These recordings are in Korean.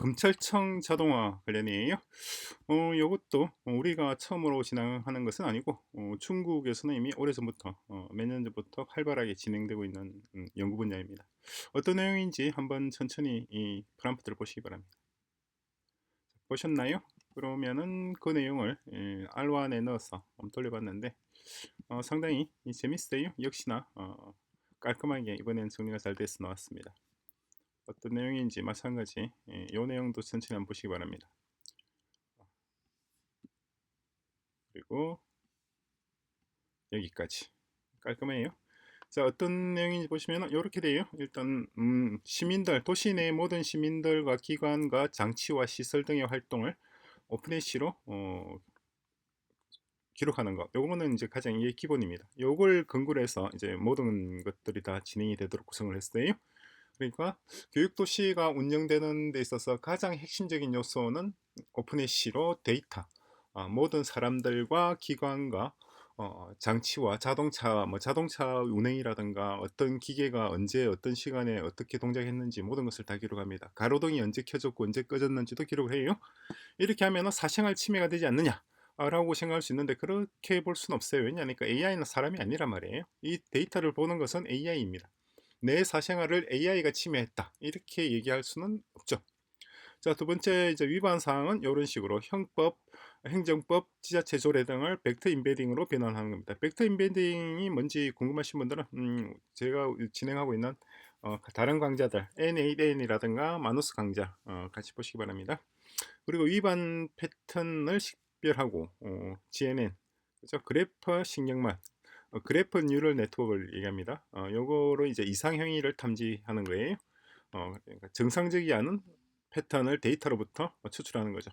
검찰청 자동화 관련이에요. 요것도 우리가 처음으로 진행하는 것은 아니고 중국에서는 이미 오래전부터 몇 년 전부터 활발하게 진행되고 있는 연구 분야입니다. 어떤 내용인지 한번 천천히 이 프람프트를 보시기 바랍니다. 보셨나요? 그러면은 그 내용을 R1에 넣어서 한번 돌려봤는데 상당히 재밌어요. 역시나 깔끔하게 이번엔 정리가 잘 돼서 나왔습니다. 어떤 내용인지 마찬가지 이 내용도 천천히 한번 보시기 바랍니다. 그리고 여기까지 깔끔해요. 자, 어떤 내용인지 보시면 이렇게 돼요. 일단 시민들, 도시 내 모든 시민들과 기관과 장치와 시설 등의 활동을 오픈애쉬로 기록하는 것. 요거는 이제 가장 이게 기본입니다. 요걸 근거로 해서 이제 모든 것들이 다 진행이 되도록 구성을 했어요. 그러니까 교육도시가 운영되는 데 있어서 가장 핵심적인 요소는 오픈애쉬로 데이터, 모든 사람들과 기관과 장치와 자동차, 뭐 자동차 운행이라든가 어떤 기계가 언제 어떤 시간에 어떻게 동작했는지 모든 것을 다 기록합니다. 가로등이 언제 켜졌고 언제 꺼졌는지도 기록을 해요. 이렇게 하면 사생활 침해가 되지 않느냐 라고 생각할 수 있는데 그렇게 볼 수는 없어요. 왜냐하니까 AI는 사람이 아니란 말이에요. 이 데이터를 보는 것은 AI입니다. 내 사생활을 AI가 침해했다 이렇게 얘기할 수는 없죠. 자, 두 번째 이제 위반 사항은 이런 식으로 형법, 행정법, 지자체 조례 등을 벡터 임베딩으로 변환하는 겁니다. 벡터 임베딩이 뭔지 궁금하신 분들은 제가 진행하고 있는 다른 강좌들 N8N이라든가 마누스 강좌 같이 보시기 바랍니다. 그리고 위반 패턴을 식별하고 GNN, 그죠? 그래프 신경만, 그래프 뉴럴 네트워크를 얘기합니다. 요거로 이제 이상 행위를 탐지하는 거예요. 그러니까 정상적이 않은 패턴을 데이터로부터 추출하는 거죠.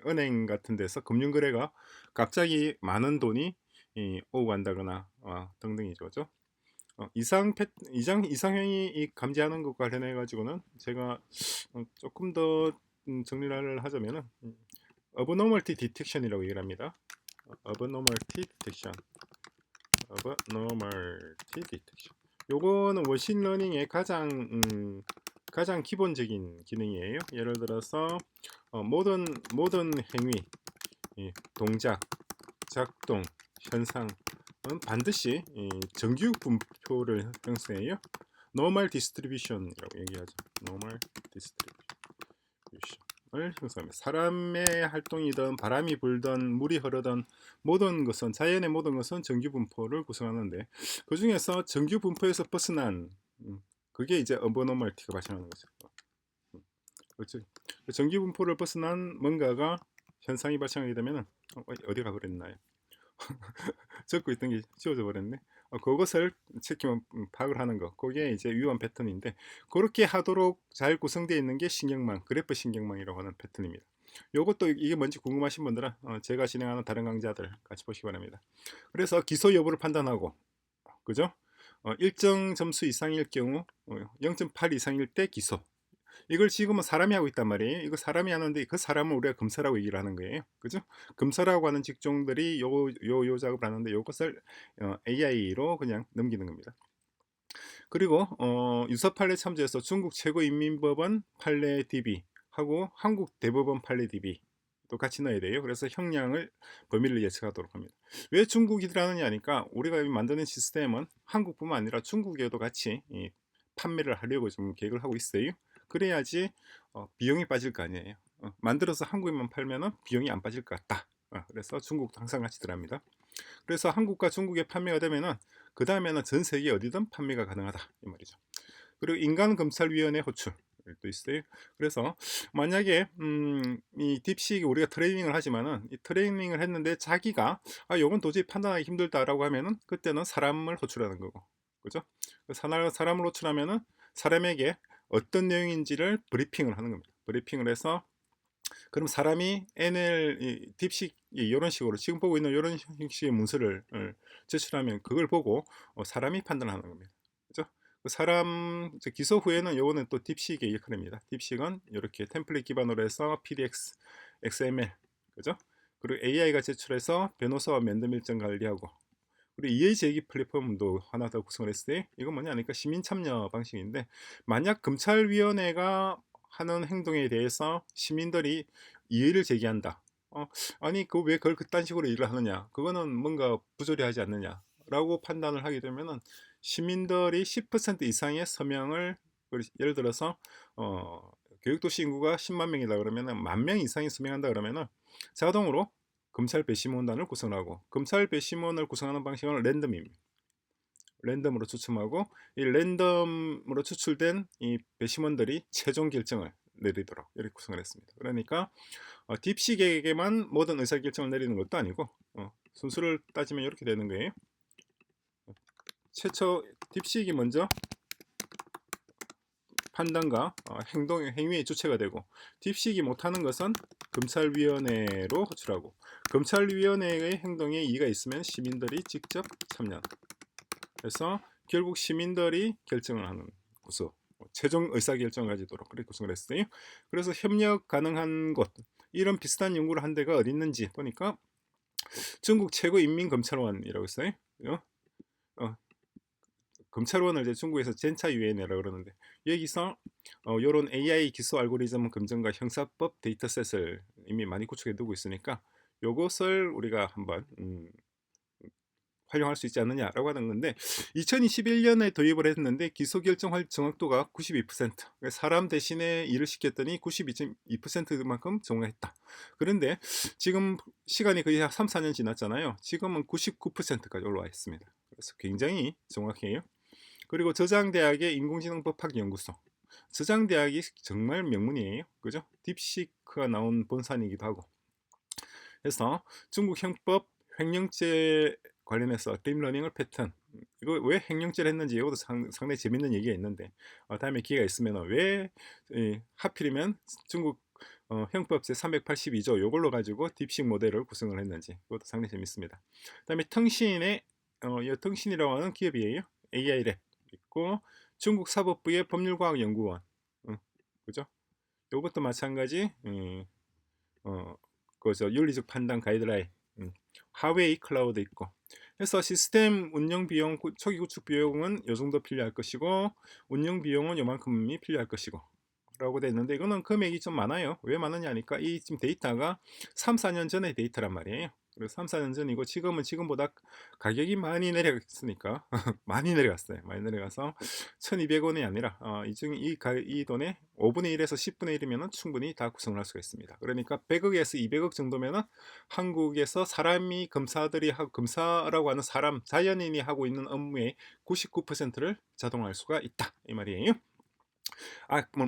은행 같은 데서 금융거래가 갑자기 많은 돈이 오고 간다거나 등등이죠. 그죠? 이상행위 감지하는 것과 관련해 가지고는 제가 조금 더 정리를 하자면은 abnormality detection이라고 얘기를 합니다. abnormality detection, abnormality detection. 요거는 머신러닝의 가장 기본적인 기능이에요. 예를 들어서 모든 행위, 동작, 작동, 현상은 반드시 정규 분포를 형성해요. normal distribution이라고 얘기하죠. normal distribution을 형성합니다. 사람의 활동이든 바람이 불든 물이 흐르든 모든 것은 자연의 모든 것은 정규 분포를 구성하는데 그 중에서 정규 분포에서 벗어난 그게 이제 abnormality가 발생하는 거죠. 그렇죠. 정규 분포를 벗어난 뭔가가 현상이 발생하게 되면 어디 가버렸나요? 적고 있던 게 지워져 버렸네. 그것을 체크만 파악을 하는 거. 그게 이제 위험 패턴인데 그렇게 하도록 잘 구성되어 있는 게 신경망, 그래프 신경망이라고 하는 패턴입니다. 요것도 이게 뭔지 궁금하신 분들은 제가 진행하는 다른 강좌들 같이 보시기 바랍니다. 그래서 기소 여부를 판단하고, 그죠? 일정 점수 이상일 경우 0.8 이상일 때 기소. 이걸 지금은 사람이 하고 있단 말이에요. 이거 사람이 하는데 그 사람은 우리가 검사라고 얘기를 하는 거예요. 그죠? 검사라고 하는 직종들이 요 작업을 하는데 요것을 AI로 그냥 넘기는 겁니다. 그리고 유사 판례 참조해서 중국 최고인민법원 판례 DB 하고 한국 대법원 판례 DB 또 같이 넣어야 돼요. 그래서 형량을 범위를 예측하도록 합니다. 왜 중국이들 하느냐 하니까 우리가 만드는 시스템은 한국뿐만 아니라 중국에도 같이 판매를 하려고 좀 계획을 하고 있어요. 그래야지 비용이 빠질 거 아니에요. 만들어서 한국에만 팔면은 비용이 안 빠질 것 같다. 그래서 중국도 항상 같이 들어갑니다. 그래서 한국과 중국에 판매가 되면은 그 다음에는 전 세계 어디든 판매가 가능하다 이 말이죠. 그리고 인간검찰위원회 호출도 있어요. 그래서 만약에 이 딥시크 우리가 트레이닝을 하지만은 이 트레이닝을 했는데 자기가 요건 도저히 판단하기 힘들다라고 하면은 그때는 사람을 호출하는 거고, 그죠? 사람을 호출하면은 사람에게 어떤 내용인지를 브리핑을 하는 겁니다. 브리핑을 해서 그럼 사람이 딥식 이런 식으로 지금 보고 있는 이런 형식의 문서를 제출하면 그걸 보고 사람이 판단하는 겁니다. 그죠? 그 사람 기소 후에는 요거는 또 딥식의 역할입니다. 딥식은 이렇게 템플릿 기반으로 해서 PDX, XML, 그죠? 그리고 AI가 제출해서 변호사와 면담 일정 관리하고, 그리고 이해 제기 플랫폼도 하나 더 구성을 했어요. 이건 뭐냐 하니까 시민 참여 방식인데 만약 검찰위원회가 하는 행동에 대해서 시민들이 이의를 제기한다. 아니 왜 그걸 그딴 식으로 일을 하느냐, 그거는 뭔가 부조리하지 않느냐라고 판단을 하게 되면은 시민들이 10% 이상의 서명을, 예를 들어서 교육도시 인구가 10만 명이다 그러면은 10,000명 이상이 서명한다 그러면은 자동으로 검찰 배심원단을 구성하고, 검찰 배심원을 구성하는 방식은 랜덤입니다. 랜덤으로 추첨하고 이 랜덤으로 추출된 이 배심원들이 최종 결정을 내리도록 이렇게 구성을 했습니다. 그러니까 딥식에게만 모든 의사결정을 내리는 것도 아니고 순수를 따지면 이렇게 되는 거예요. 최초 딥식이 먼저 판단과 행위의 주체가 되고, 딥식이 못하는 것은 검찰위원회로 호출하고, 검찰위원회의 행동에 이의가 있으면 시민들이 직접 참여한다. 그래서 결국 시민들이 결정을 하는 구조, 최종 의사결정을 가지도록 그렇게 구성을 했어요. 그래서 협력 가능한 곳, 이런 비슷한 연구를 한 데가 어디 있는지 보니까 중국 최고인민검찰원이라고 있어요. 어, 검찰원을 이제 중국에서 젠차유엔이라고 그러는데, 여기서 이런 AI 기소 알고리즘 검증과 형사법 데이터셋을 이미 많이 구축해 두고 있으니까 요것을 우리가 한번 활용할 수 있지 않느냐라고 하는 건데, 2021년에 도입을 했는데 기소결정 정확도가 92%, 사람 대신에 일을 시켰더니 92.2%만큼 정확했다. 그런데 지금 시간이 거의 3, 4년 지났잖아요. 지금은 99%까지 올라와 있습니다. 그래서 굉장히 정확해요. 그리고 저장대학의 인공지능법학연구소, 저장대학이 정말 명문이에요. 그죠? 딥시크가 나온 본산이기도 하고. 그래서 중국 형법 횡령죄 관련해서 딥러닝을 패턴, 이거 왜 횡령죄를 했는지 이것도 상당히 재밌는 얘기가 있는데, 다음에 기회가 있으면 왜 하필이면 중국 형법 제 382조 요걸로 가지고 딥식 모델을 구성을 했는지 그것도 상당히 재밌습니다. 그다음에腾讯의腾讯이라고 하는 기업이에요. AI랩 있고, 중국 사법부의 법률과학연구원, 그죠? 요것도 마찬가지 그죠, 윤리적 판단 가이드라인, 하웨이 클라우드 있고 해서 시스템 운영 비용, 초기 구축 비용은 요 정도 필요할 것이고 운영 비용은 요만큼이 필요할 것이고 라고 돼 있는데, 이거는 금액이 좀 많아요. 왜 많으냐 하니까 이 지금 데이터가 3, 4년 전의 데이터란 말이에요. 그래서 3, 4년 전이고 지금은 지금보다 가격이 많이 내려갔으니까 많이 내려갔어요. 많이 내려가서 1,200원이 아니라 이 돈의 5분의 1에서 10분의 1이면 충분히 다 구성을 할 수가 있습니다. 그러니까 100억에서 200억 정도면은 한국에서 사람이 검사라고 하는 사람, 자연인이 하고 있는 업무의 99%를 자동화할 수가 있다 이 말이에요.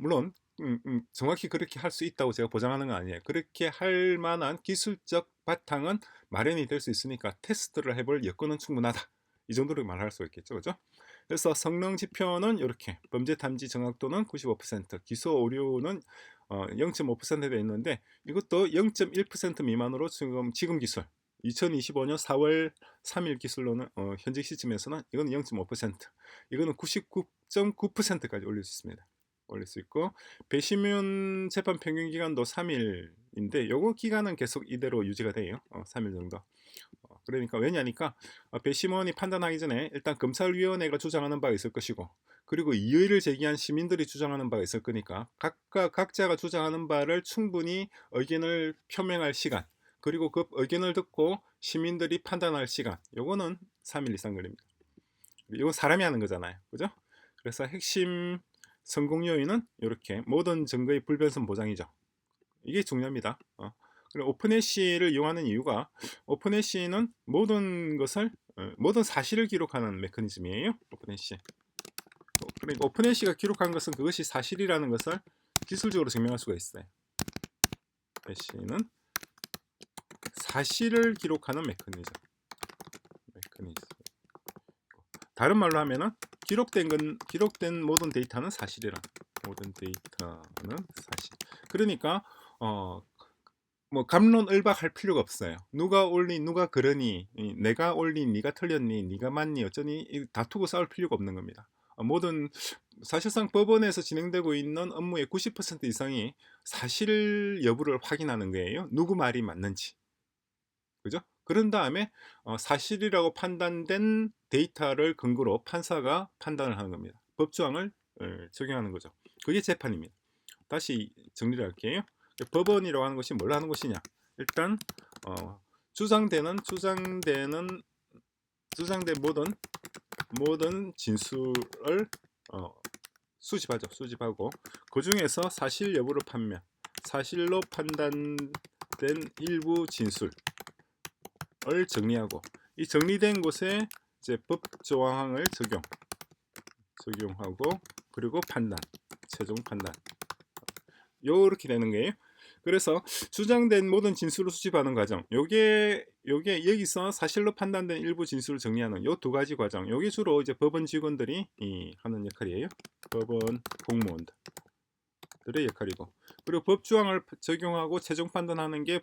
물론 정확히 그렇게 할 수 있다고 제가 보장하는 건 아니에요. 그렇게 할 만한 기술적 바탕은 마련이 될 수 있으니까 테스트를 해볼 여건은 충분하다, 이 정도로 말할 수 있겠죠, 그죠? 그래서 성능 지표는 이렇게 범죄 탐지 정확도는 95%, 기소 오류는 0.5% 되어 있는데, 이것도 0.1% 미만으로 지금 기술 2025년 4월 3일 기술로는 현재 시점에서는 이거는 0.5%, 이거는 99.9%까지 올릴 수 있습니다. 올릴 수 있고, 배심원 재판 평균 기간도 3일인데 요거 기간은 계속 이대로 유지가 돼요. 3일 정도. 그러니까 왜냐니까 배심원이 판단하기 전에 일단 검찰위원회가 주장하는 바가 있을 것이고, 그리고 이의를 제기한 시민들이 주장하는 바가 있을 거니까 각자가 주장하는 바를 충분히 의견을 표명할 시간, 그리고 그 의견을 듣고 시민들이 판단할 시간, 요거는 3일 이상 걸립니다. 이건 사람이 하는 거잖아요, 그죠? 그래서 핵심 성공 요인은 이렇게 모든 증거의 불변성 보장이죠. 이게 중요합니다. 그리고 오픈해시를 이용하는 이유가, 오픈해시는 모든 사실을 기록하는 메커니즘이에요. 오픈해시. 그러니까 오픈해시가 기록한 것은 그것이 사실이라는 것을 기술적으로 증명할 수가 있어요. 해시는 사실을 기록하는 메커니즘. 다른 말로 하면은 기록된 모든 데이터는 사실이라. 모든 데이터는 사실. 그러니까 뭐 갑론을박할 필요가 없어요. 누가 올린, 누가 그러니, 내가 올린, 네가 틀렸니, 네가 맞니, 어쩌니 다투고 싸울 필요가 없는 겁니다. 모든 사실상 법원에서 진행되고 있는 업무의 90% 이상이 사실 여부를 확인하는 거예요. 누구 말이 맞는지. 그죠? 그런 다음에 사실이라고 판단된 데이터를 근거로 판사가 판단을 하는 겁니다. 법조항을 적용하는 거죠. 그게 재판입니다. 다시 정리를 할게요. 법원이라고 하는 것이 뭘 하는 것이냐? 일단 주장된 모든 진술을 수집하죠. 수집하고 그 중에서 사실 여부를 사실로 판단된 일부 진술을 정리하고, 이 정리된 곳에 이제 법 조항을 적용하고, 그리고 최종 판단, 요렇게 되는 거예요. 그래서 주장된 모든 진술을 수집하는 과정, 요게 여기서 사실로 판단된 일부 진술을 정리하는 요 두 가지 과정, 요게 주로 이제 법원 직원들이 하는 역할이에요. 법원 공무원들의 역할이고, 그리고 법 조항을 적용하고 최종 판단하는 게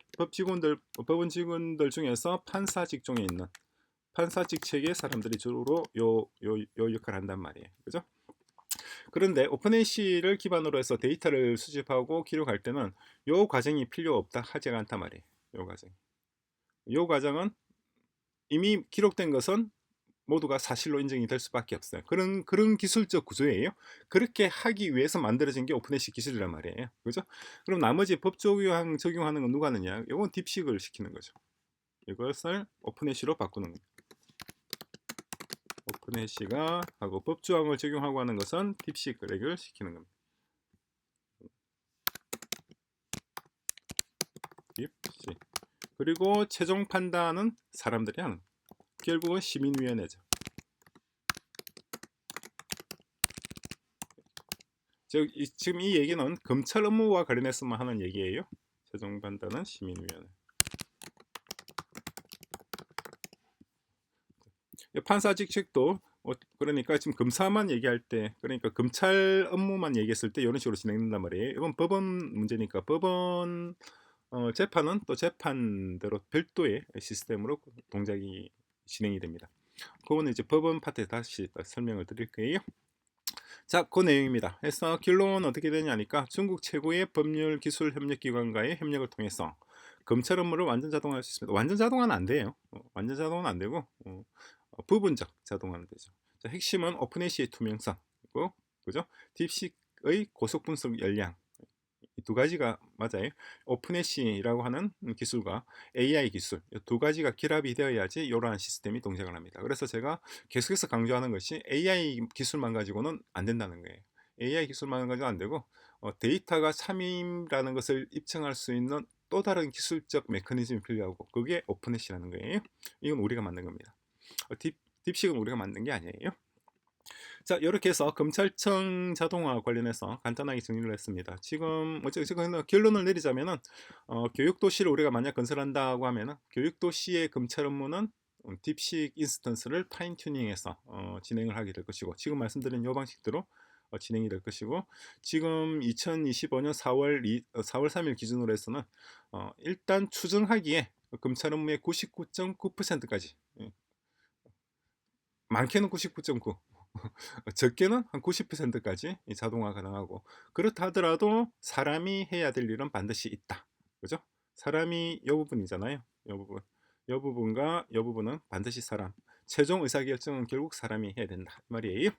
법원 직원들 중에서 판사 직종에 있는 판사 직책의 사람들이 주로 요 역할을 한단 말이에요. 그죠? 그런데 오픈AC를 기반으로 해서 데이터를 수집하고 기록할 때는 요 과정이 필요 없다 하지가 않단 말이에요. 요 과정은 이미 기록된 것은 모두가 사실로 인정이 될 수밖에 없어요. 그런 기술적 구조예요. 그렇게 하기 위해서 만들어진 게 오픈AC 기술이란 말이에요. 그죠? 그럼 나머지 법 적용하는 건 누가 하느냐? 이건 딥식을 시키는 거죠. 이것을 오픈AC로 바꾸는 거예요. 오픈AC가 하고 법 조항을 적용하고 하는 것은 딥식을 시키는 겁니다. 딥식. 그리고 최종 판단은 사람들이 하는, 결국은 시민위원회죠. 지금 이 얘기는 검찰 업무와 관련해서만 하는 얘기예요. 최종 판단은 시민위원회. 판사 직책도 그러니까 지금 검사만 얘기할 때, 그러니까 검찰 업무만 얘기했을 때 이런 식으로 진행된단 말이에요. 이건 법원 문제니까 법원 재판은 또 재판대로 별도의 시스템으로 동작이 진행이 됩니다. 그거는 이제 법원 파트에 다시 설명을 드릴 거예요. 자, 그 내용입니다. 해서 결론은 어떻게 되냐니까 중국 최고의 법률 기술 협력 기관과의 협력을 통해서 검찰 업무를 완전 자동화할 수 있습니다. 완전 자동화는 안 돼요. 완전 자동화는 안 되고 부분적 자동화는 되죠. 자, 핵심은 오픈AC의 투명성이고, 그죠? 딥식의 고속 분석 역량, 이 두 가지가 맞아요. 오픈AC라고 하는 기술과 AI 기술, 이 두 가지가 결합이 되어야지 이러한 시스템이 동작을 합니다. 그래서 제가 계속해서 강조하는 것이 AI 기술만 가지고는 안 된다는 거예요. AI 기술만 가지고 안 되고 데이터가 참임이라는 것을 입증할 수 있는 또 다른 기술적 메커니즘이 필요하고, 그게 오픈AC라는 거예요. 이건 우리가 만든 겁니다. 딥식은 우리가 만든 게 아니에요. 자, 이렇게 해서 검찰청 자동화 관련해서 간단하게 정리를 했습니다. 지금 어쨌든 결론을 내리자면은 교육도시를 우리가 만약 건설한다고 하면은 교육도시의 검찰 업무는 딥식 인스턴스를 파인 튜닝해서 진행을 하게 될 것이고, 지금 말씀드린 이 방식대로 진행이 될 것이고, 지금 2025년 4월 3일 기준으로 해서는 일단 추정하기에 검찰 업무의 99.9%까지, 많게는 99.9, 적게는 한 90%까지 자동화 가능하고, 그렇다 하더라도 사람이 해야 될 일은 반드시 있다. 그죠? 사람이 이 부분이잖아요. 이 부분은 반드시 사람. 최종 의사결정은 결국 사람이 해야 된다 말이에요.